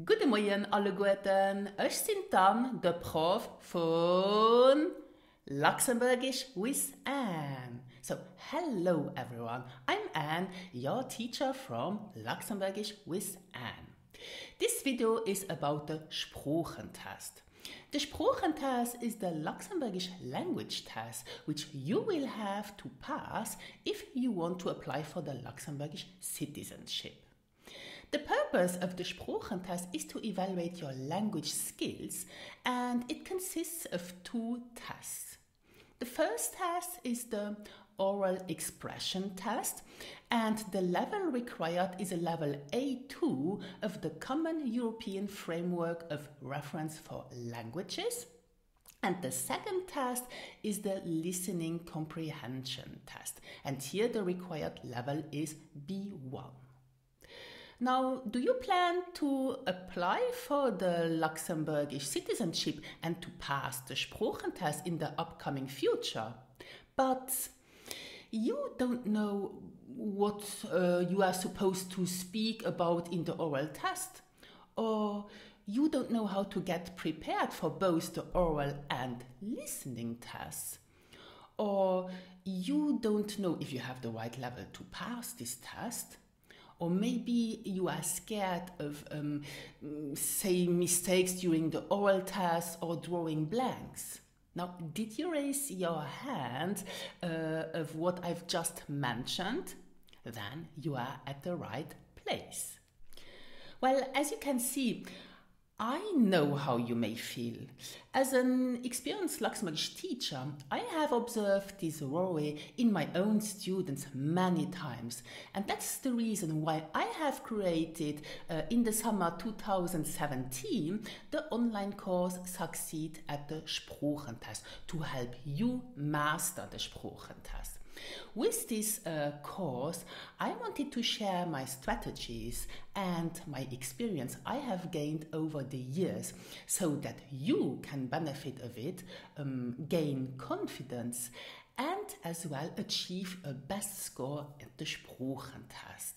Goedemorgen alle Guten, ich bin dann der Prof von Luxembourgish with Anne. So, hello everyone, I'm Anne, your teacher from Luxembourgish with Anne. This video is about the Sprachentest. The Sprachentest is the Luxembourgish language test which you will have to pass if you want to apply for the Luxembourgish citizenship. The purpose of the Sprachentest is to evaluate your language skills, and it consists of two tests. The first test is the oral expression test, and the level required is a level A2 of the Common European Framework of Reference for Languages. And the second test is the listening comprehension test, and here the required level is B1. Now, do you plan to apply for the Luxembourgish citizenship and to pass the Sprachentest in the upcoming future? But you don't know what you are supposed to speak about in the oral test, or you don't know how to get prepared for both the oral and listening tests, or you don't know if you have the right level to pass this test. Or maybe you are scared of, say, mistakes during the oral test or drawing blanks. Now, did you raise your hand of what I've just mentioned? Then you are at the right place. Well, as you can see, I know how you may feel. As an experienced Luxembourgish teacher, I have observed this worry in my own students many times, and that's the reason why I have created in the summer 2017 the online course Succeed at the Sprachentest to help you master the Sprachentest. With this course, I wanted to share my strategies and my experience I have gained over the years so that you can benefit of it, gain confidence, and as well achieve a best score at the Sprachentest.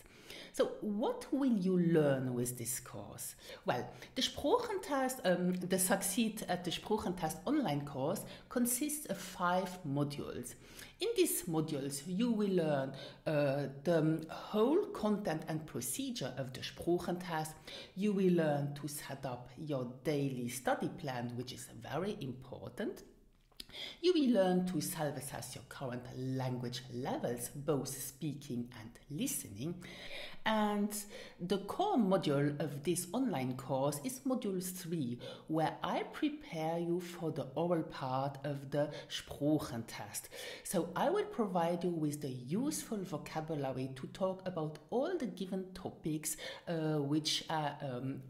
So what will you learn with this course? Well, the Sprachentest, the Succeed at the Sprachentest online course consists of 5 modules. In these modules, you will learn the whole content and procedure of the Sprachentest. You will learn to set up your daily study plan, which is very important. You will learn to self-assess your current language levels, both speaking and listening. And the core module of this online course is module 3, where I prepare you for the oral part of the Sprachentest. So I will provide you with the useful vocabulary to talk about all the given topics which are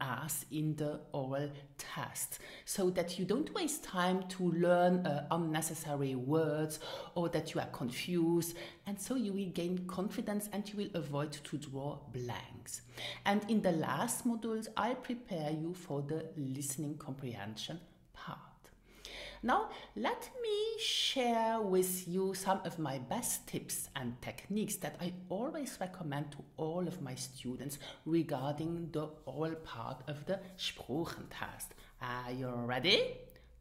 asked in the oral test, so that you don't waste time to learn unnecessary words or that you are confused, and so you will gain confidence and you will avoid to draw blanks. And in the last modules, I prepare you for the listening comprehension part. Now, let me share with you some of my best tips and techniques that I always recommend to all of my students regarding the oral part of the Sprachentest. Are you ready?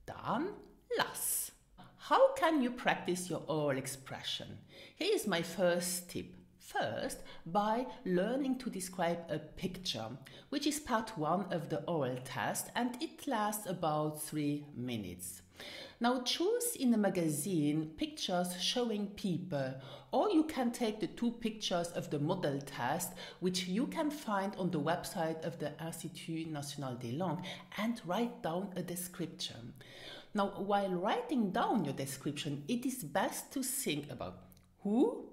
Dann lass! How can you practice your oral expression? Here is my first tip. First, by learning to describe a picture, which is part 1 of the oral test, and it lasts about 3 minutes. Now choose in a magazine pictures showing people, or you can take the 2 pictures of the model test, which you can find on the website of the Institut National des Langues, and write down a description. Now, while writing down your description, it is best to think about who,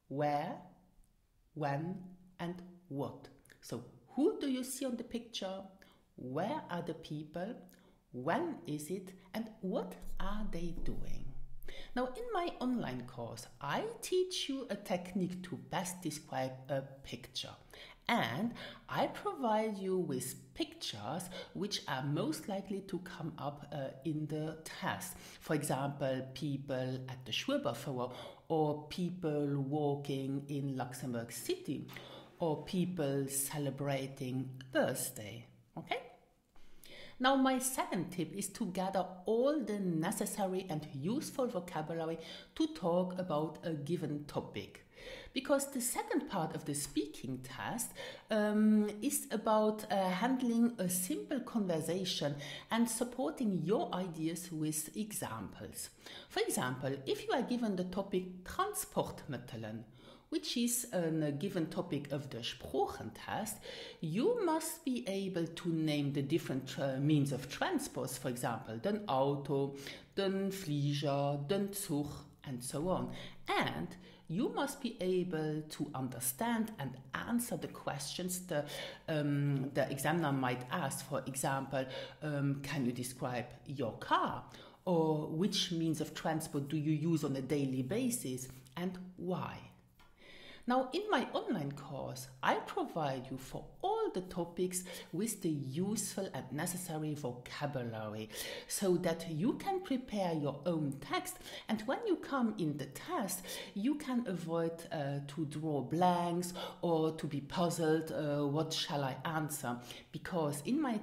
where, when, and what. So, who do you see on the picture? Where are the people? When is it? And what are they doing? Now, in my online course, I teach you a technique to best describe a picture. And I provide you with pictures which are most likely to come up in the test. For example, people at the Schwerberfeuer, or people walking in Luxembourg City, or people celebrating birthday. Okay? Now my second tip is to gather all the necessary and useful vocabulary to talk about a given topic. Because the second part of the speaking test is about handling a simple conversation and supporting your ideas with examples. For example, if you are given the topic Transportmitteln, which is a given topic of the Sprachentest, you must be able to name the different means of transport, for example, den Auto, den Flieger, den Zug, and so on. And you must be able to understand and answer the questions the examiner might ask. For example, can you describe your car? Or which means of transport do you use on a daily basis and why? Now, in my online course, I provide you for all the topics with the useful and necessary vocabulary so that you can prepare your own text, and when you come in the test, you can avoid to draw blanks or to be puzzled, what shall I answer? Because in my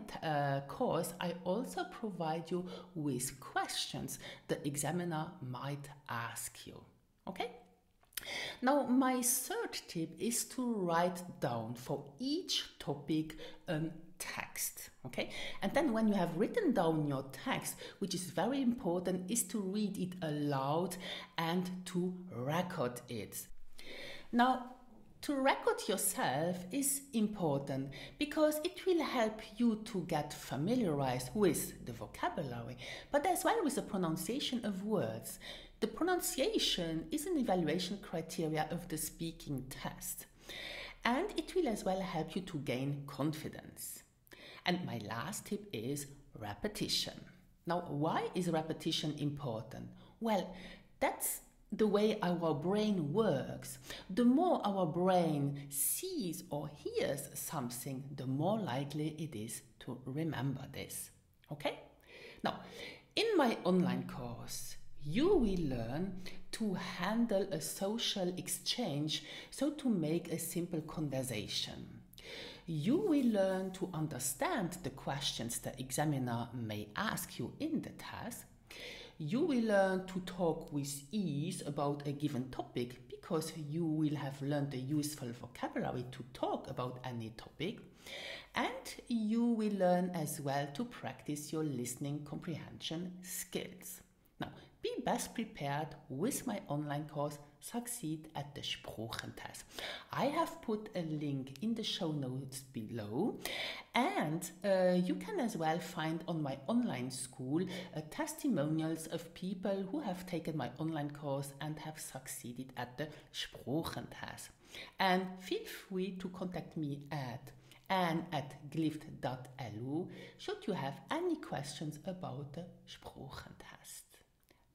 course, I also provide you with questions the examiner might ask you. Okay? Now, my third tip is to write down for each topic a text, okay? And then when you have written down your text, which is very important, is to read it aloud and to record it. Now, to record yourself is important because it will help you to get familiarized with the vocabulary, but as well with the pronunciation of words. The pronunciation is an evaluation criteria of the speaking test, and it will as well help you to gain confidence. And my last tip is repetition. Now, why is repetition important? Well, that's the way our brain works. The more our brain sees or hears something, the more likely it is to remember this. Okay? Now, in my online course, you will learn to handle a social exchange, so to make a simple conversation. You will learn to understand the questions the examiner may ask you in the test. You will learn to talk with ease about a given topic because you will have learned the useful vocabulary to talk about any topic. And you will learn as well to practice your listening comprehension skills. Now, be best prepared with my online course Succeed at the Sprachentest. I have put a link in the show notes below, and you can as well find on my online school testimonials of people who have taken my online course and have succeeded at the Sprachentest. And feel free to contact me at anne@glift.lu should you have any questions about the Sprachentest.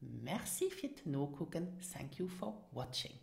Merci fürs Zugucken. Thank you for watching.